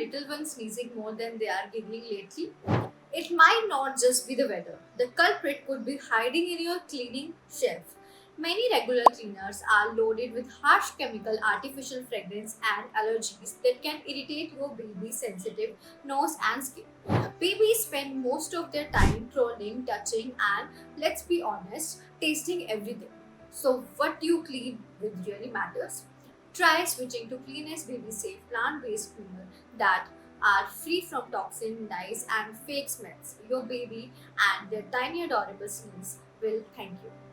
little ones sneezing more than they are giggling lately? It might not just be the weather. The culprit could be hiding in your cleaning shelf. Many regular cleaners are loaded with harsh chemical, artificial fragrance, and allergies that can irritate your baby's sensitive nose and skin. Babies spend most of their time crawling, touching, and let's be honest, tasting everything. So, what you clean with really matters. Try switching to cleanest baby safe plant based cleaner that are free from toxin, dyes, and fake smells. Your baby and their tiny adorable sneeze will thank you.